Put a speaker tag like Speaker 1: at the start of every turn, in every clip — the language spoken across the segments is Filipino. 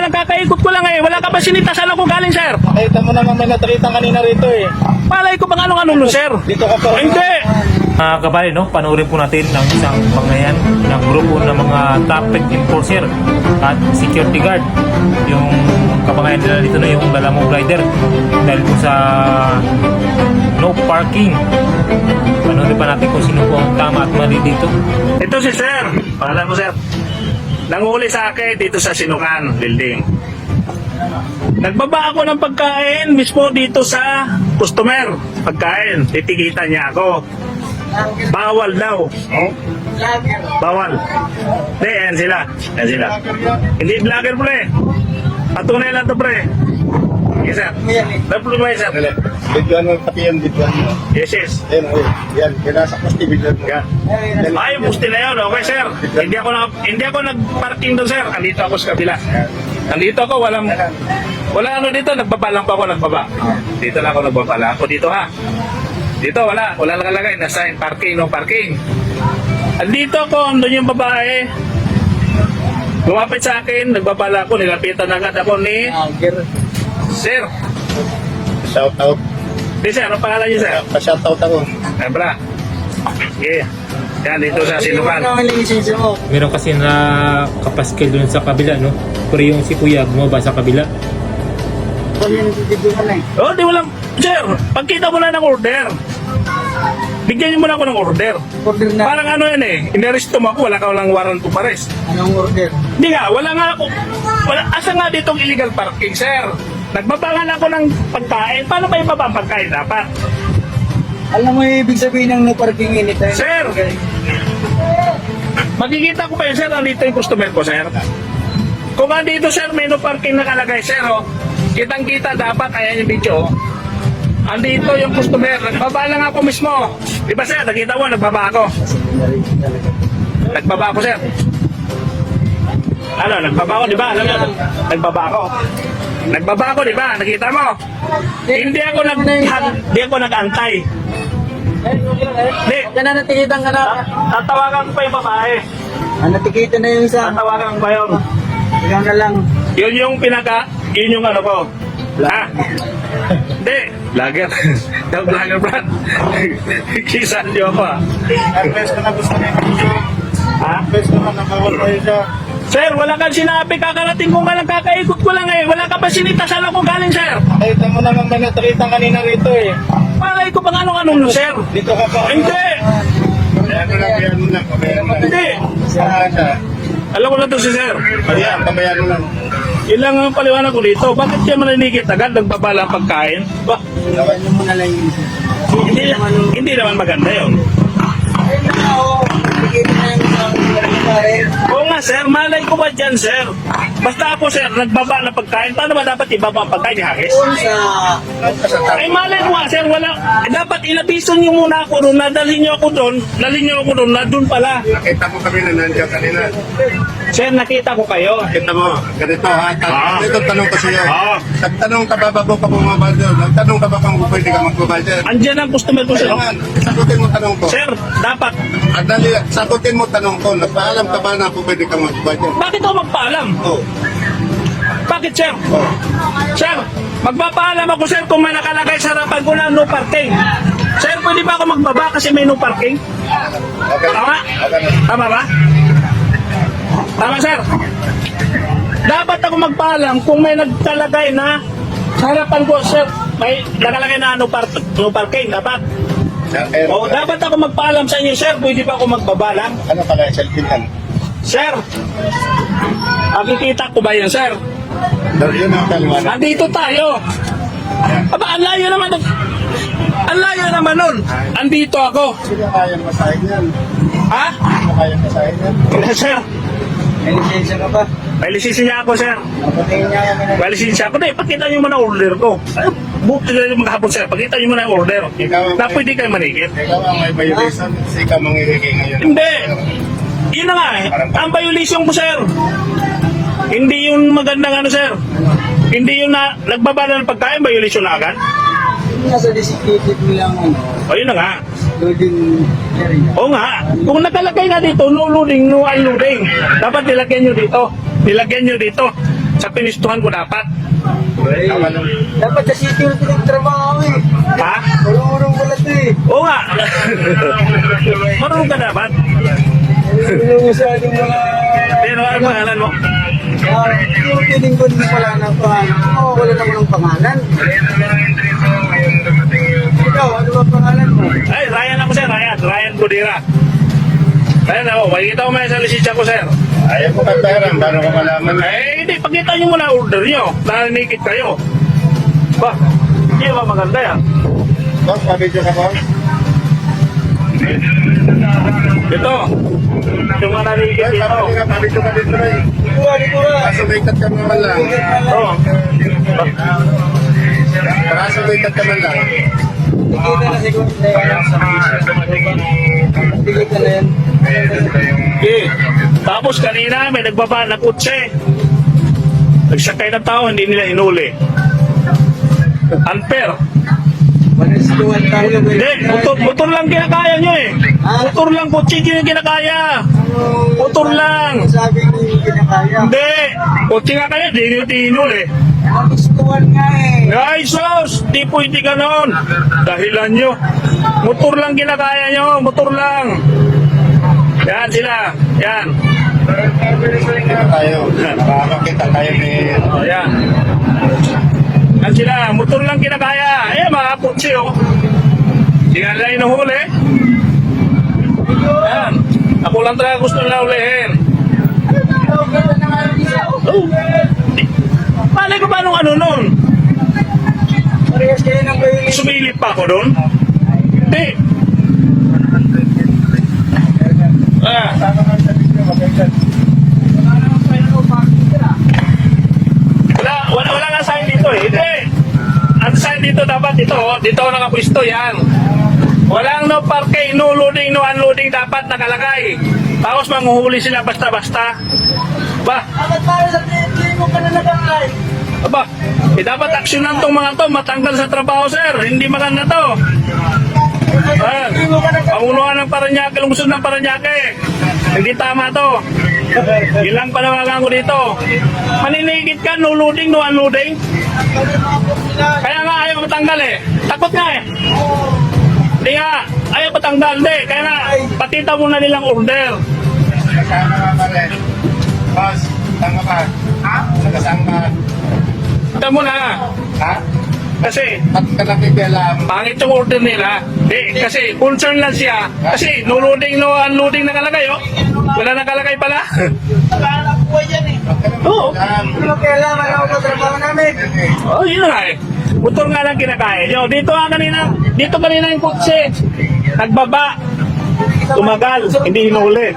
Speaker 1: lang, kakaikot ko lang eh. Wala ka ba sinita? Saan ako galing, sir?
Speaker 2: Nakita mo naman may natrita kanina rito eh.
Speaker 1: Malay ko bang anong sir?
Speaker 2: Dito ka pa.
Speaker 1: Hindi! Kabali, no? Panoorin po natin ng isang pangyayan ng grupo ng mga traffic enforcer at security guard. Yung kabangayan nila dito na yung lalamong rider dahil po sa no parking. Panoorin pa natin kung sino po ang tama at mali dito. Ito si sir. Pangalan mo, sir. Nanguhuli sa akin dito sa Sinukan building. Nagbaba ako ng pagkain mismo dito sa customer. Pagkain, titikita niya ako. Bawal daw. Oh? Bawal. Hindi, yan sila. Yan sila. Hindi vlogger, pre. Patunay lang to, pre. Yes, sir. Napulong mo yan, sir.
Speaker 2: Bidyoan mo pati yan, bidyoan mo.
Speaker 1: Yes, yes.
Speaker 2: Yan, kinasa ko si bidyoan mo.
Speaker 1: Yan. Ay, pusti na yun. Okay, sir. Hindi ako nag-parking doon, sir. Andito ako sa kabila. Andito ako, wala ano dito. Nagbaba lang pa ako, nagbaba. Dito lang ako nagbaba. Ako dito, ha. Dito, wala nakalagay na sign, parking, no parking. Andito ako, andun yung babae. Lumapit sa akin, nagbabala ako, nilapitan agad ako ni Sir.
Speaker 2: Shout out.
Speaker 1: Di sir, anong pangalan niyo, sir?
Speaker 2: Pa-shout out ako.
Speaker 1: Ebra. Okay. Yan, dito sa Sinukan.
Speaker 3: Meron kasi na kapaskil doon sa kabila, no? Pero yung si Kuya bumaba sa kabila.
Speaker 1: Oh, di walang. Sir, pagkita mo na ng order. Bigyan niyo muna ako ng order.
Speaker 4: Order na.
Speaker 1: Parang ano yan eh, inaresto mo ako, wala ka walang warrant of arrest.
Speaker 4: Anong order?
Speaker 1: Hindi nga, wala nga ako. Asa nga ditong illegal parking, sir? Nagbabangan ako ng pagkain. Paano ba ibaba ang pagkain dapat?
Speaker 4: Alam mo yung ibig sabihin ng no parking anytime?
Speaker 1: Sir! Makikita ko pa yun, sir, nandito yung customer ko, sir. Kung andito, sir, may no parking nakalagay, sir, oh. Kitang-kita dapat, ayan yung video, oh. Andito yung customer, nagbaba lang ako mismo. Di ba, sir, nakita mo, nagbaba ako. Nagbaba ako, sir. Ano, nagbaba ako, di ba? Alam mo, nagbaba ako. Nagbaba ako, di ba? Nakita mo? Hindi ako nag-antay. Hindi.
Speaker 4: Yan na natikitan ka na.
Speaker 1: Tatawagan ko pa yung babae.
Speaker 4: Natikitan na yung isa.
Speaker 1: Tatawagan ko pa yun.
Speaker 4: Ikaw na lang.
Speaker 1: Yun yung ano ko. Ha? Hindi. Vlogger. Yung vlogger, Brad. Kisan niyo ako, ha?
Speaker 2: Best ko na gusto niya.
Speaker 1: Ha?
Speaker 2: Best ko na nakawal kayo siya.
Speaker 1: Sir, wala kang sinabi. Kakarating ko nga lang, kakaikot ko lang eh. Wala ka ba sinita? Saan ako galing, sir?
Speaker 2: Nakita mo naman may natrita kanina rito eh.
Speaker 1: Malay ko bang anong sir?
Speaker 2: Dito ka pa.
Speaker 1: Hindi.
Speaker 2: Kabayan mo lang.
Speaker 1: Hindi.
Speaker 2: Saan siya?
Speaker 1: Alam ko na to si sir.
Speaker 2: Ayan, kabayan mo lang.
Speaker 1: Yun lang ang paliwanag ko dito. Bakit siya maninikit agad? Nagbabala ang pagkain? Ba?
Speaker 4: Gawin niyo muna lang yung isa.
Speaker 1: Hindi naman maganda yun.
Speaker 4: Natikitan na yung isa.
Speaker 1: Oo nga sir, malay ko ba dyan sir? Basta ako sir, nagbaba ng pagkain. Paano ba dapat ibaba ang pagkain ni Hagis? Ay malay ko nga sir, wala. Dapat ilabiso niyo muna ako doon, nadalhin niyo ako doon, na doon pala.
Speaker 2: Nakita mo kami na nandiyan kanina.
Speaker 1: Sir, nakita ko kayo.
Speaker 2: Nakita mo, ganito ha. Ito tanong ko sa iyo. Nagtanong ka ba bago ka bumaba doon? Nagtanong ka ba kung pwede ka magbaba dyan?
Speaker 1: Andyan ang customer ko sir.
Speaker 2: Kailangan, sagutin mo tanong ko.
Speaker 1: Sir, dapat.
Speaker 2: Dali, sagutin mo tanong ko. Nagpaalam ka ba na kung pwede ka magbaba dyan?
Speaker 1: Bakit ako magpaalam?
Speaker 2: Oo.
Speaker 1: Bakit sir?
Speaker 2: Oh.
Speaker 1: Sir, magpapaalam ako sir kung may nakalagay sa harapan ko na no parking. Sir, pwede ba ako magbaba kasi may no parking?
Speaker 2: Okay.
Speaker 1: Tama?
Speaker 2: Okay.
Speaker 1: Tama ba? Tama sir. Dapat ako magpaalam kung may nagkalagay na sa harapan ko sir, may nakalagay na no parking. Dapat. O dapat ako magpaalam sa inyo sir, pwede ba ako magbaba lang?
Speaker 2: Ano pala, selfie yan?
Speaker 1: Sir, makikita ko ba yan sir?
Speaker 2: Yun ang kaliwanag.
Speaker 1: Nandito tayo. Aba, ang layo naman. Ang layo naman nun. Andito ako.
Speaker 2: Sino kayang masahin yan?
Speaker 1: Ha?
Speaker 2: Sino kayang masahin yan?
Speaker 1: Yes, sir.
Speaker 4: May lisensya ka ba?
Speaker 1: May lisensya niya ako, sir.
Speaker 4: Patingin niya kami na.
Speaker 1: May lisensya ako. Hindi, pakita niyo muna order ko. Buti na yung maghapon, sir. Pakita niyo muna yung order. Na pwede kayo manikit.
Speaker 2: Ikaw ang may violation. Kasi ikaw mangihingi ngayon.
Speaker 1: Hindi. Yun na nga eh. Ang violation ko, sir. Hindi yung magandang ano, sir. Hindi yung nagbabala ng pagkain, violation na agad.
Speaker 4: Nasa designated nilang
Speaker 1: O, yun na nga.
Speaker 4: loading area.
Speaker 1: Oo nga. Kung nakalagay nga dito, no loading, no unloading. Dapat nilagyan nyo dito. Nilagyan nyo dito. Sa pinistuhan ko dapat.
Speaker 2: Tama lang.
Speaker 4: Dapat sa security ng trabaho eh.
Speaker 1: Ha?
Speaker 4: Urong-urong wala to eh.
Speaker 1: Oo nga. Marunong ka dapat.
Speaker 4: Yung masyadong mga...
Speaker 1: Pero ano pangalan mo?
Speaker 4: Yung piling ko din pala ng pangalan. Oo, wala naman ng pangalan. Ikaw, ano ba pangalan mo?
Speaker 1: Ay, Ryan ako sir, Ryan. Ryan Budira. Ryan ako, makikita ko may sa lisensya ko sir.
Speaker 2: Ayaw ko pagbayaran, paano ka malaman?
Speaker 1: Eh, hindi, pagkita nyo muna order nyo. Nananikit kayo. Ba, hindi ba maganda yan?
Speaker 2: Boss, pabidyo ka, boss?
Speaker 1: Ito, yung mga nanikit
Speaker 2: Boss,
Speaker 1: dito.
Speaker 2: pabidyo ka dito, eh.
Speaker 4: Di ko na.
Speaker 2: Kaso may kat ka naman lang.
Speaker 1: Oo.
Speaker 2: Kaso may kat ka man lang.
Speaker 4: Tikita na siguro na yan. Tikita na yan.
Speaker 1: Okay. Tapos kanina may nagbaba na kutse. Nagsakay ng tao, hindi nila hinuli. Unfair.
Speaker 4: Manistuhan tayo.
Speaker 1: Hindi, motor lang kinakaya nyo eh. Motor lang, kutse yung kinakaya. Motor lang.
Speaker 4: Sabi ko yung kinakaya.
Speaker 1: Hindi, kutse nga kaya, di nyo hinuli.
Speaker 4: Manistuhan nga eh.
Speaker 1: Ay, sos! Di pwede ganon. Dahilan nyo. Motor lang kinakaya nyo. Motor lang. Yan sila. Yan.
Speaker 2: Tayo, makakakita tayo ni...
Speaker 1: O, yan. Yan sila. Motor lang kinakaya. Eh, mga putsi, oh. Hindi nga nila inuhuli. Yan. Ako lang talaga gusto nila ulihin. Oh. Malay ko ba nung ano nun?
Speaker 4: Parehas kayo ng kayo.
Speaker 1: Sumilip pa ako doon? Hindi. Ah. Wala nga sign dito eh. Hindi. Ang sign dito dapat ito. Dito ako nakapwisto yan. Walang no parking, no loading, no unloading dapat nakalagay. Tapos manghuhuli sila basta-basta. Ba?
Speaker 4: Bakit para sa pinili mo ka na nagangay?
Speaker 1: Aba, dapat aksyonan tong mga to, matanggal sa trabaho, sir. Hindi maganda to. Pangunuhan ng Paranaque, lungsod ng Paranaque. Hindi tama to. Ilang panawagan ko dito. Maninigit ka, no loading, no unloading. Kaya nga ayaw matanggal eh. Takot nga eh. Hindi nga, ayaw matanggal. Hindi, kaya nga, patita muna nilang order.
Speaker 2: Kasama ka pare. Boss, tanga ka. Ha? Nakasama ka.
Speaker 1: Ito muna.
Speaker 2: Ha?
Speaker 1: Kasi,
Speaker 2: At ka nakikialam.
Speaker 1: pangit yung order nila. Kasi concern lang siya. Kasi no loading, no unloading nakalagay, oh. Wala nakalagay pala.
Speaker 4: Nakahanap ko yan eh.
Speaker 1: Oo.
Speaker 4: Ano kailangan ako sa trabaho namin?
Speaker 1: Oh, yun nga eh. Motor nga lang kinakaya nyo. Dito kanina yung kutsi. Nagbaba. Tumagal. Hindi hinuli.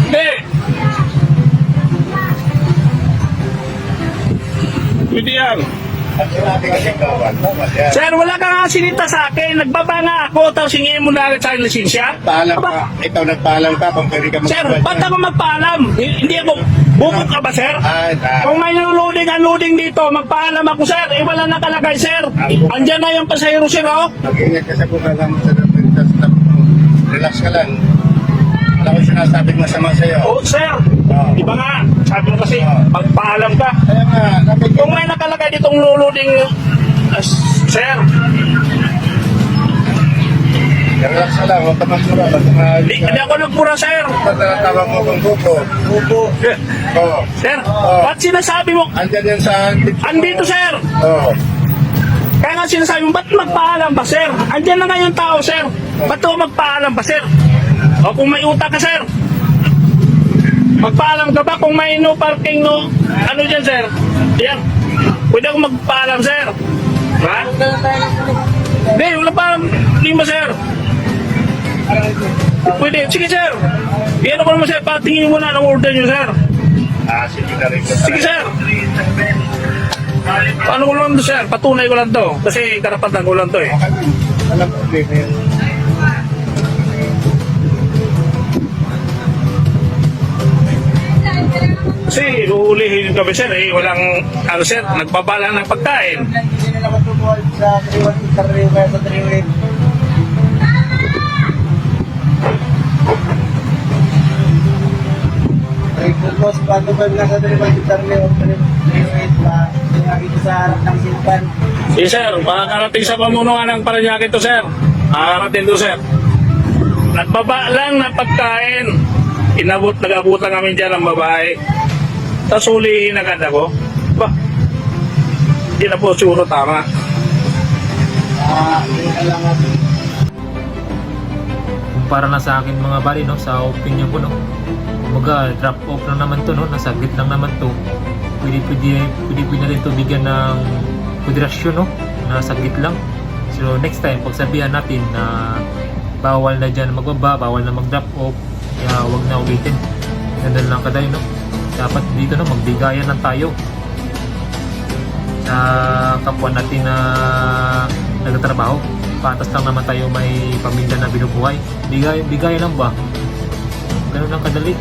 Speaker 1: Hindi. Pwede yan.
Speaker 2: At sinabi kasi kawan. Yan.
Speaker 1: Sir, wala ka nga sinita sa akin. Nagbaba nga ako, tapos hingin mo na agad sa akin lisensya.
Speaker 2: Paalam
Speaker 1: Aba,
Speaker 2: ka. Ikaw nagpaalam ka kung pwede ka
Speaker 1: Sir,
Speaker 2: magpapalya.
Speaker 1: ba't ako magpaalam? Hindi ako, bukod ka ba, sir? Kung may loading, unloading dito, magpaalam ako, sir. Eh, wala nakalagay, sir. Andyan na yung pasahero, sir, oh.
Speaker 2: Mag-ingat ka sa bukalan mo sa stop mo. Relax ka lang. Wala ko sinasabing masama sa'yo.
Speaker 1: Oh, sir. Di ba nga? Sabi mo kasi, magpaalam ka.
Speaker 2: Kaya nga, nabig
Speaker 1: Kung may nakalagay ditong loading, sir,
Speaker 2: relax ka lang. Huwag ka magmura.
Speaker 1: hindi ako nagpura, sir.
Speaker 2: Tawag mo kung buko.
Speaker 4: Bubo.
Speaker 2: Oo.
Speaker 1: Sir, ba't sinasabi mo?
Speaker 2: Andyan yan sa...
Speaker 1: Andito, sir.
Speaker 2: Oo.
Speaker 1: Kaya nga sinasabi mo, ba't magpaalam pa, sir? Andyan na nga yung tao, sir. Ba't ako magpaalam pa, sir? O kung may utak ka, sir. Magpaalam ka ba kung may no parking, no? Ano dyan, sir? Yan. Pwede ako magpaalam, sir. Ha? Hindi, wala pa. Hindi ba, sir? Pwede. Sige, sir. Iyan ko naman, sir. Patingin mo na ng order nyo, sir.
Speaker 2: Sige na rin.
Speaker 1: Sige, sir. Paano ko lang to, sir? Patunay ko lang to. Kasi karapatan ko lang to, eh.
Speaker 2: Alam ko, baby.
Speaker 1: Kasi uulihin kami, sir. Eh, walang, ano, sir, nagbabala ng pagkain.
Speaker 4: Hindi na nakatubuhan sa kariwa kaya sa triwin. Pupos, pato ba nasa dalawang gitarme o wait pa. Nakita sa harap ng simpan.
Speaker 1: Si sir, makakarating sa pamunuan ng Parañaque to sir. Makakarating to sir. Nagbaba lang na pagkain. Nag-abutan kami dyan ng babae. Tapos hulihin agad ako. Ba? Hindi na po siguro tama.
Speaker 4: Yun ka lang ako.
Speaker 3: Para na sa akin mga bali, no, sa opinion ko, no, kumbaga drop off lang naman to, no, nasaglit lang naman to. Pwede na rin to bigyan ng moderasyon, no, na saglit lang. So next time pagsabihan natin na bawal na dyan magbaba, bawal na mag drop off, kaya wag na ulitin. Ganun lang kaday, no. Dapat dito, no, magbigayan lang tayo sa kapwa natin na nagtatrabaho. Patas lang naman tayo, may pamilya na binubuhay. Bigayan lang ba? Ganun lang kadali.